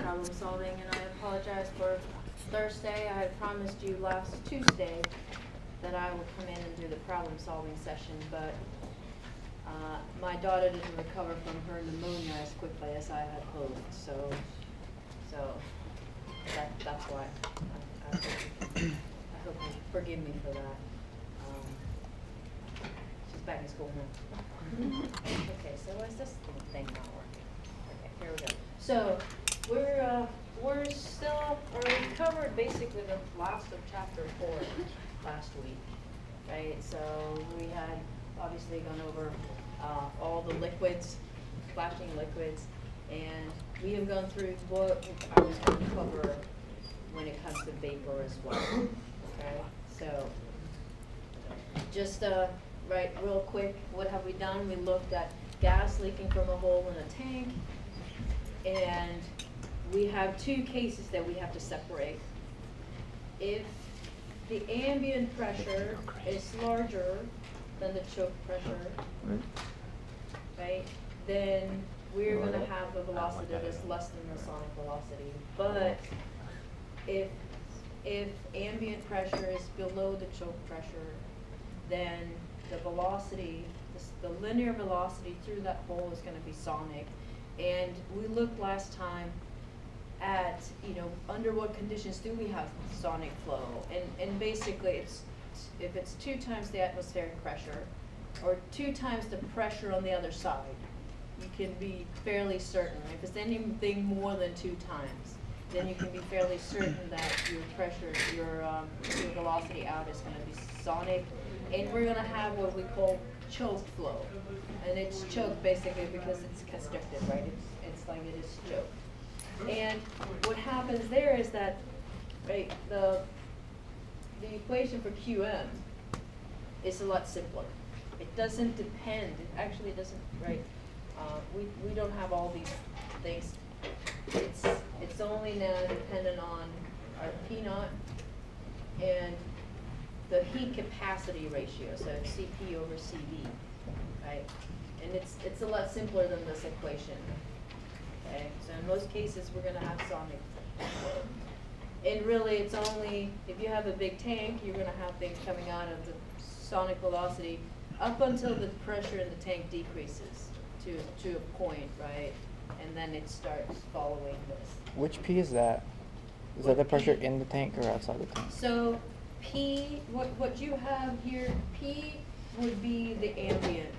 problem solving, and I apologize for Thursday. I had promised you last Tuesday that I will come in and do the problem solving session, but my daughter didn't recover from her pneumonia as quickly as I had hoped, so that's why. I hope you forgive me for that. She's back in school now. Okay, so is this thing not working? Okay, here we go. So we're still, or we covered basically the last of chapter 4 last week, right? So we had obviously gone over all the liquids, flashing liquids, and we have gone through what I was going to cover when it comes to vapor as well. Okay, so just right, real quick, what have we done? We looked at gas leaking from a hole in a tank, and we have two cases that we have to separate. If the ambient pressure is larger than the choke pressure, right, then we're going to have a velocity that is less than the sonic velocity. But if ambient pressure is below the choke pressure, then the velocity, the linear velocity through that hole is going to be sonic. And we looked last time at, under what conditions do we have sonic flow? And basically, if it's 2 times the atmospheric pressure, or 2 times the pressure on the other side, you can be fairly certain. If it's anything more than 2 times, then you can be fairly certain that your pressure, your velocity out is going to be sonic. And we're going to have what we call choked flow. And it's choked basically because it's constricted, right? It's like it is choked. And what happens there is that, right, the equation for QM is a lot simpler. It doesn't depend, it actually doesn't, right? We don't have all these things. It's only now dependent on our P naught and the heat capacity ratio, so it's Cp over Cv, right? And it's a lot simpler than this equation. Okay, so in most cases we're going to have sonic flow. And really it's only, if you have a big tank, you're going to have things coming out of the sonic velocity up until the pressure in the tank decreases to a point, right? And then it starts following this. Which P is that? Is that the pressure in the tank or outside the tank? So P, what you have here, P would be the ambient,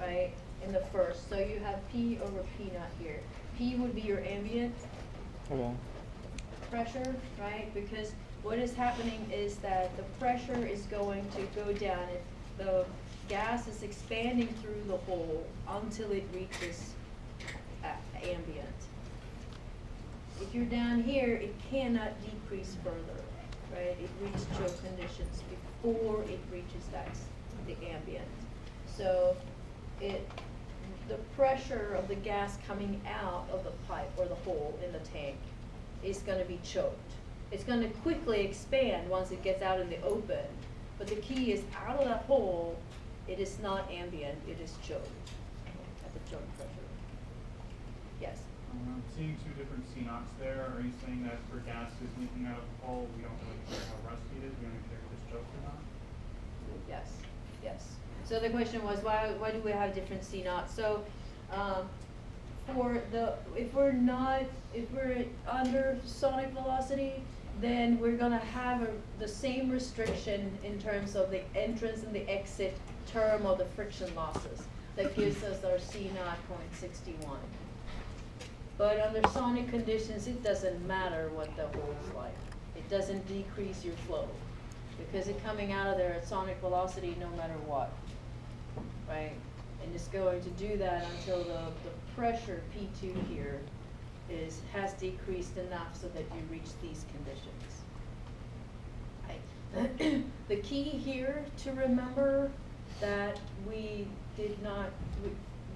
right, in the first. So you have P over P naught here. P would be your ambient pressure, right? Because what is happening is that the pressure is going to go down. The gas is expanding through the hole until it reaches ambient. If you're down here, it cannot decrease further, right? It reaches choke conditions before it reaches the ambient. So the pressure of the gas coming out of the pipe or the hole in the tank is going to be choked. It's going to quickly expand once it gets out in the open, but the key is out of that hole, it is not ambient, it is choked at the choke pressure. Yes? I'm seeing 2 different C naughts there. Are you saying that for gases leaking out of the hole, we don't really care how rusty it is, we only care if it's choked or not? Yes, yes. So the question was, why do we have different C naughts? So if we're under sonic velocity, then we're gonna have the same restriction in terms of the entrance and the exit term of the friction losses. That gives us our C naught 0.61. But under sonic conditions, it doesn't matter what the hole's like. It doesn't decrease your flow because it's coming out of there at sonic velocity no matter what, right? And it's going to do that until the pressure P2 here has decreased enough so that you reach these conditions. Right. The key here to remember that we did not,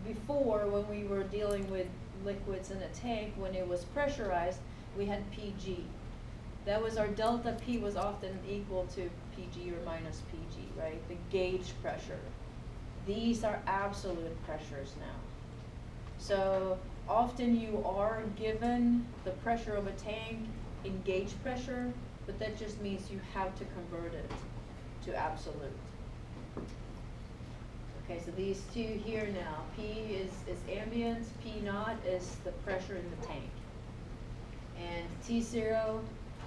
before when we were dealing with liquids in a tank, when it was pressurized, we had PG. That was our delta P was often equal to PG or minus PG, right? The gauge pressure. These are absolute pressures now. So often you are given the pressure of a tank in gauge pressure, but that just means you have to convert it to absolute. Okay, so these two here now, P is ambient, P naught is the pressure in the tank. And T0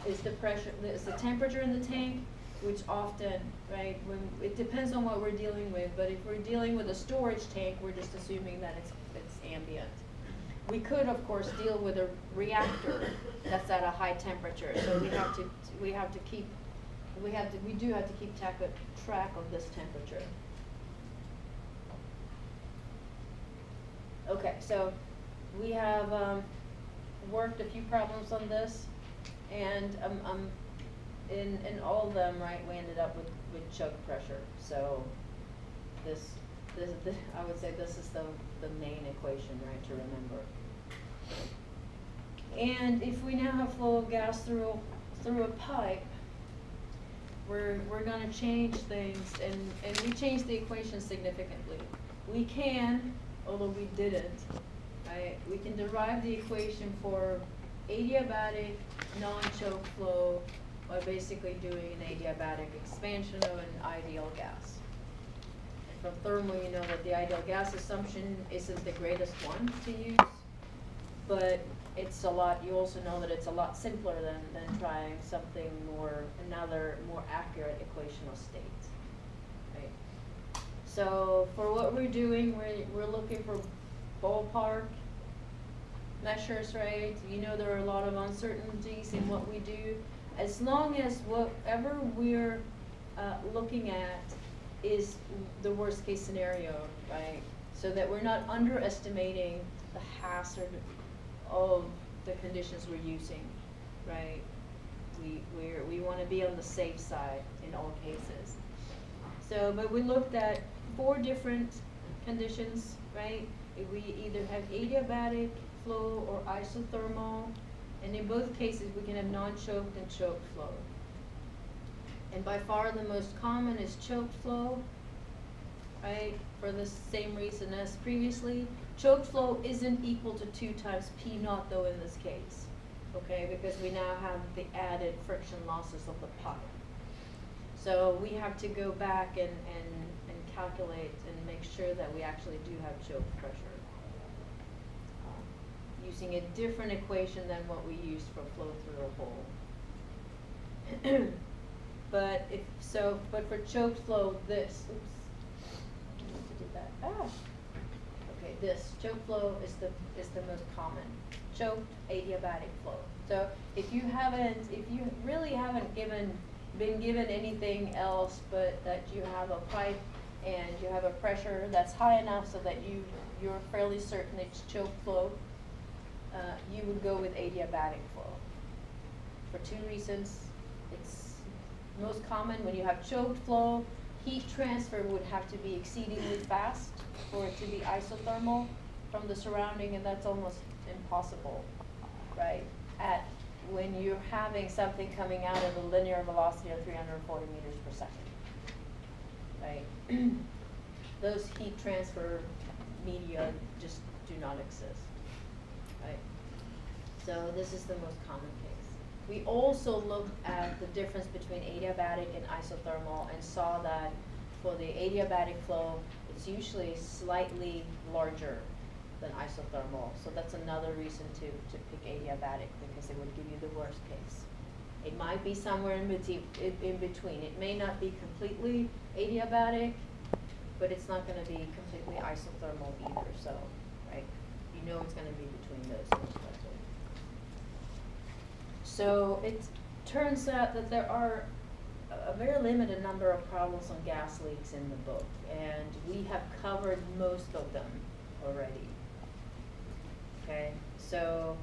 is the pressure, is the temperature in the tank, which often, right, when, it depends on what we're dealing with, but if we're dealing with a storage tank, we're just assuming that it's ambient. We could, of course, deal with a reactor that's at a high temperature, so we do have to keep track of this temperature. Okay, so we have worked a few problems on this, and in all of them, right, we ended up with choke pressure. So this I would say this is the main equation, right, to remember. And if we now have flow of gas through a pipe, we're going to change things, and we change the equation significantly. We can, although we didn't, right, we can derive the equation for adiabatic non-choke flow by basically doing an adiabatic expansion of an ideal gas. From thermal, you know that the ideal gas assumption isn't the greatest one to use, but it's a lot, you also know that it's a lot simpler than trying something another more accurate equational state, right? So for what we're doing, we're looking for ballpark measures, right? You know there are a lot of uncertainties in what we do. As long as whatever we're looking at is the worst case scenario, right? So that we're not underestimating the hazard of the conditions we're using, right? We want to be on the safe side in all cases. So, but we looked at 4 different conditions, right? We either have adiabatic flow or isothermal, and in both cases we can have non-choked and choked flow. And by far the most common is choked flow, right? For the same reason as previously. Choked flow isn't equal to 2 times P naught though in this case, okay? Because we now have the added friction losses of the pipe. So we have to go back and calculate and make sure that we actually do have choked pressure. Using a different equation than what we used for flow through a hole. But for choked flow, this, oops, I need to do that. Okay, this choked flow is the most common. Choked adiabatic flow. So if you really haven't been given anything else but that you have a pipe and you have a pressure that's high enough so that you're fairly certain it's choked flow, you would go with adiabatic flow. For 2 reasons. It's most common when you have choked flow, heat transfer would have to be exceedingly fast for it to be isothermal from the surrounding, and that's almost impossible, right? When you're having something coming out of a linear velocity of 340 meters per second, right? Those heat transfer media just do not exist, right? So this is the most common case. We also looked at the difference between adiabatic and isothermal and saw that for the adiabatic flow, it's usually slightly larger than isothermal. So that's another reason to pick adiabatic, because it would give you the worst case. It might be somewhere in between. It may not be completely adiabatic, but it's not going to be completely isothermal either. So, right, you know it's going to be between those most likely. So it turns out that there are a very limited number of problems on gas leaks in the book, and we have covered most of them already. Okay, so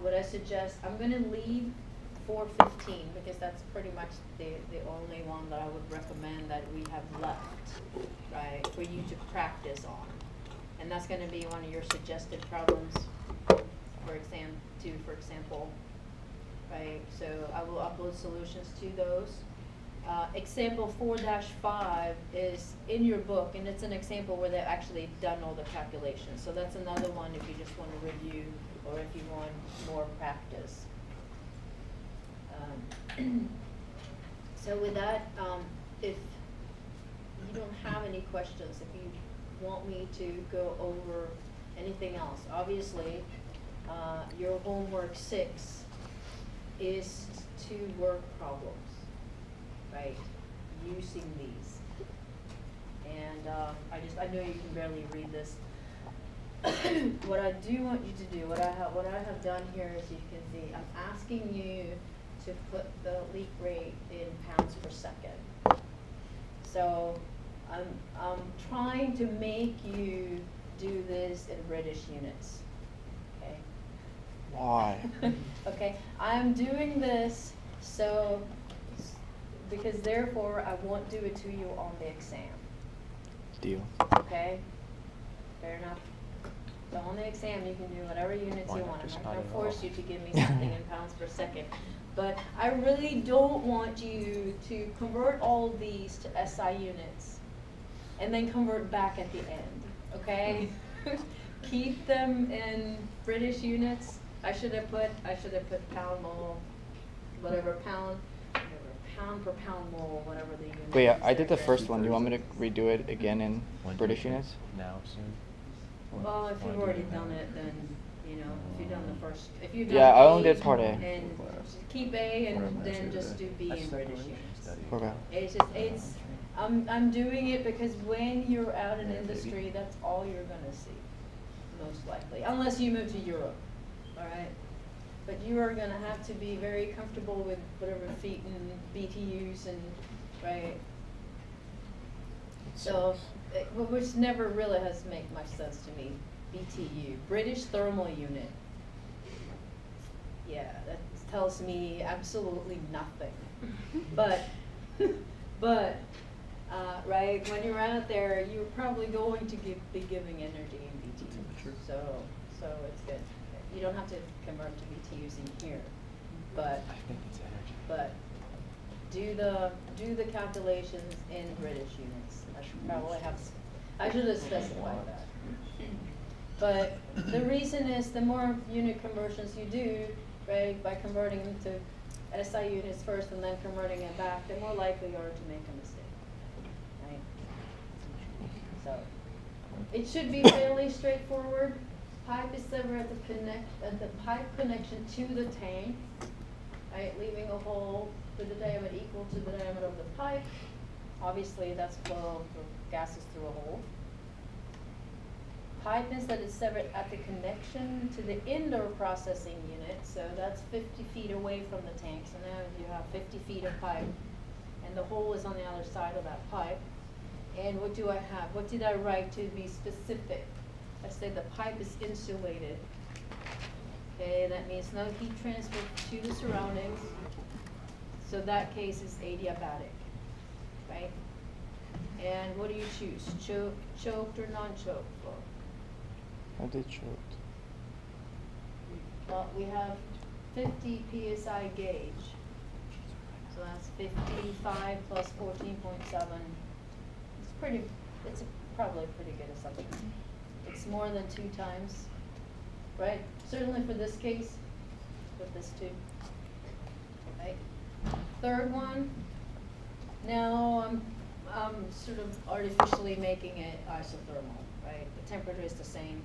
what I suggest, I'm going to leave 415 because that's pretty much the only one that I would recommend that we have left, right, for you to practice on. And that's going to be one of your suggested problems for exam 2, for example. Right, so I will upload solutions to those. Example 4-5 is in your book, and it's an example where they've actually done all the calculations. So that's another one if you just want to review or if you want more practice. So with that, if you don't have any questions, if you want me to go over anything else, obviously, your homework 6 is to work problems, right? Using these. And I know you can barely read this. What I do want you to do, what I have done here, as you can see, I'm asking you to put the leak rate in pounds per second. So I'm trying to make you do this in British units. Okay. Why? Okay, I'm doing this so because therefore I won't do it to you on the exam. Deal. Okay? Fair enough. So on the exam you can do whatever units you want. I'm not gonna force you to give me something in pounds per second. But I really don't want you to convert all these to SI units and then convert back at the end. Okay? Keep them in British units. I should have put pound mole, whatever pound per pound mole, whatever the unit is. Wait, yeah, I did the there. first one. You want me to redo it again in When do British you- units? Now, soon? Well, if Wanna you've do already it done now? it, then, you know, if you've done the first, if you've done Yeah, I A only did part A. and keep A and then just do B in British units. Poor guy. It's, I'm doing it because when you're out in industry, that's all you're gonna see, most likely, unless you move to Europe, all right? But you are gonna have to be very comfortable with whatever feet and BTUs and, right? So, which never really has made much sense to me, BTU, British Thermal Unit. Yeah, that tells me absolutely nothing. But, right, when you're out there, you're probably going to be giving energy in BTU. So it's good. You don't have to convert to BTUs in here, but, I think it's energy. but do the calculations in British units. I should have specified that. But the reason is the more unit conversions you do, right, by converting them to SI units first and then converting it back, the more likely you are to make a mistake, right? So it should be fairly straightforward. Pipe is severed at the pipe connection to the tank, right, leaving a hole with the diameter equal to the diameter of the pipe. Obviously, that's flow of gases through a hole. Pipe is that it's severed at the connection to the indoor processing unit, so that's 50 feet away from the tank. So now you have 50 feet of pipe, and the hole is on the other side of that pipe. And what do I have? What did I write to be specific? I said the pipe is insulated. Okay, that means no heat transfer to the surroundings. So that case is adiabatic, right? And what do you choose? Choked or non-choked flow? I did choked. Well, we have 50 PSI gauge. So that's 55 plus 14.7. It's probably a pretty good assumption. It's more than 2 times, right? Certainly for this case, with this tube, right? Third one, now I'm sort of artificially making it isothermal, right? The temperature is the same.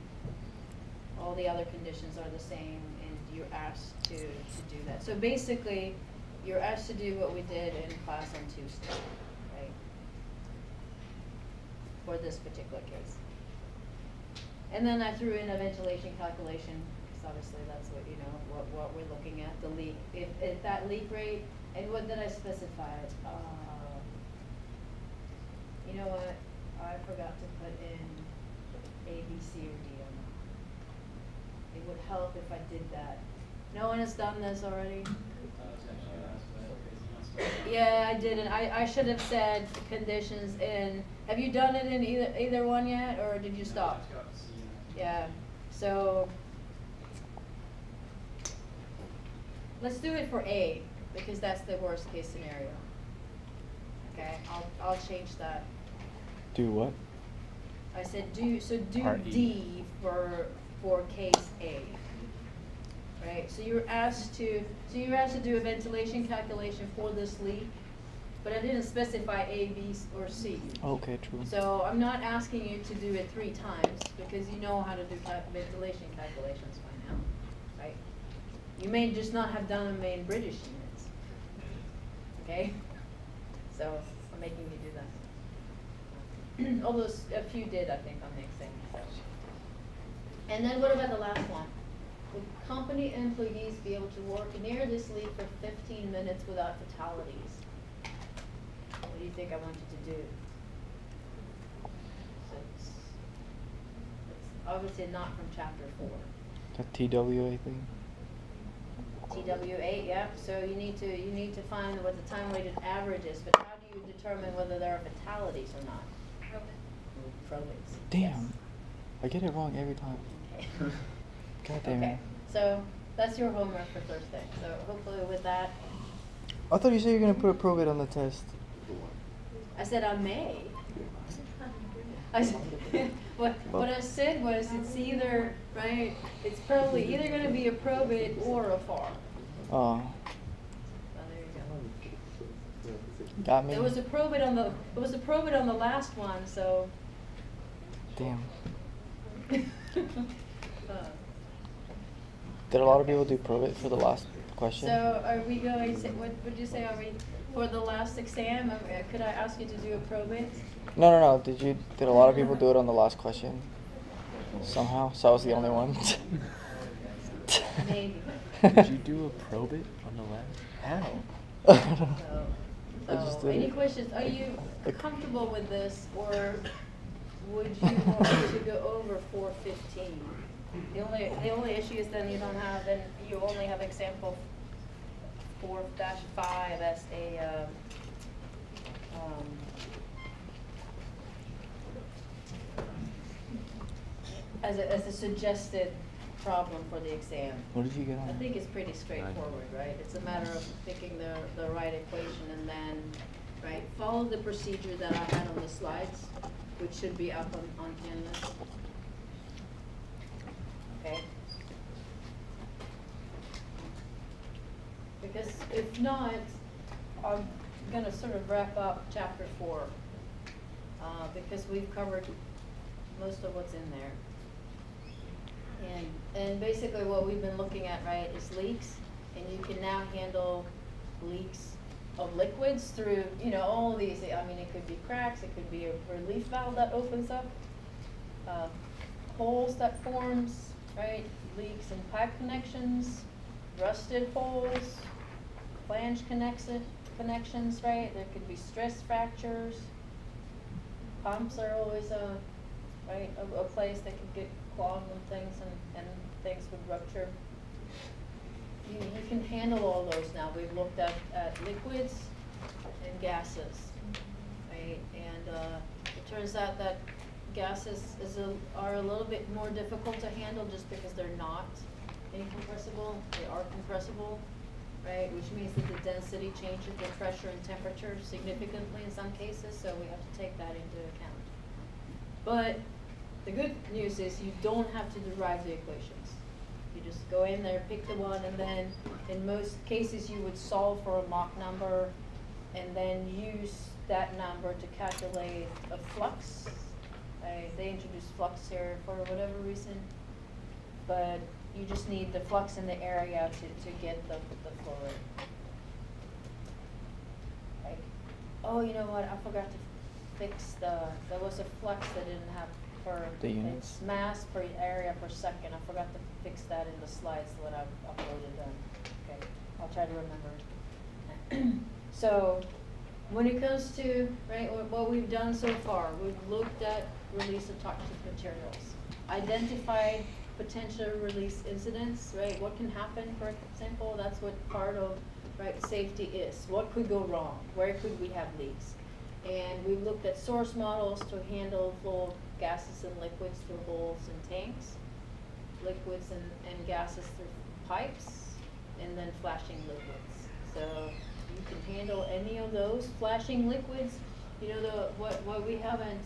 All the other conditions are the same, and you're asked to do that. So basically, you're asked to do what we did in class on Tuesday, right? For this particular case. And then I threw in a ventilation calculation, because obviously that's what, you know, what we're looking at, the leak. If that leak rate, and what did I specify? You know what? I forgot to put in A, B, C, or D on that. It would help if I did that. No one has done this already? Yeah, I didn't. I should have said conditions in. Have you done it in either one yet, or did you stop? Yeah. So let's do it for A, because that's the worst case scenario. Okay, I'll change that. Do what? I said do RE. D for case A. Right, so you're asked to do a ventilation calculation for this leak, but I didn't specify A, B, or C. Okay, true. So I'm not asking you to do it 3 times, because you know how to do ventilation calculations by now, right? You may just not have done them in British units, okay? So I'm making you do that. Although a few did, I think, on the exam. And then what about the last one? Will company employees be able to work near this leak for 15 minutes without fatalities? What do you think I want you to do? So it's obviously not from chapter 4. The TWA thing? TWA, yeah, so you need to find what the time weighted average is, but how do you determine whether there are fatalities or not? Probates. Damn. Yes. I get it wrong every time. Okay. God damn Okay, it. so that's your homework for Thursday. So hopefully with that, I thought you said you were gonna put a probate on the test. I said I may. I said, what I said was it's either, right, it's probably either gonna be a probate or a FAR. Oh, So there you go. got me. There was a probate on the last one, so. Damn. uh, Did a lot of people do probate for the last question? So are we going, what would you say, are we, for the last exam, could I ask you to do a probate? No. Did a lot of people do it on the last question? Somehow? So I was the only one? Maybe. Did you do a probate on the last? How? I just So did any it. questions? Are you comfortable with this, or would you want me to go over 415? The only issue is then you only have example 4-5 as a as a suggested problem for the exam. What did you get on? I think it's pretty straightforward, right? It's a matter of picking the right equation and then, right, follow the procedure that I had on the slides, which should be up on Canvas. Okay? Because if not, I'm gonna sort of wrap up chapter 4, because we've covered most of what's in there. And basically what we've been looking at, right, is leaks, and you can now handle leaks of liquids through, all these, I mean, it could be cracks, it could be a relief valve that opens up, holes that forms, right, leaks in pipe connections, rusted holes, flange connections, right, there could be stress fractures, pumps are always a place that could get clogged and things would rupture. You can handle all those now. We've looked at liquids and gases, right? And it turns out that gases are a little bit more difficult to handle just because they're not incompressible. They are compressible, right? Which means that the density changes the pressure and temperature significantly in some cases, so we have to take that into account. But the good news is you don't have to derive the equations. You just go in there, pick the one, and then in most cases you would solve for a Mach number and then use that number to calculate a flux. They introduced flux here for whatever reason, but you just need the flux in the area to get the flow rate. Right? Oh, you know what? I forgot to fix there was a flux that didn't have per The units? it's mass per area per second. I forgot to fix that in the slides when I uploaded them. Okay, I'll try to remember. So when it comes to, right, what we've done so far, we've looked at release of toxic materials, identified potential release incidents, right? What can happen, for example? That's what part of, right, safety is. What could go wrong? Where could we have leaks? And we've looked at source models to handle flow of gases and liquids through holes and tanks, liquids and gases through pipes, and then flashing liquids. So you can handle any of those flashing liquids, you know, what we haven't,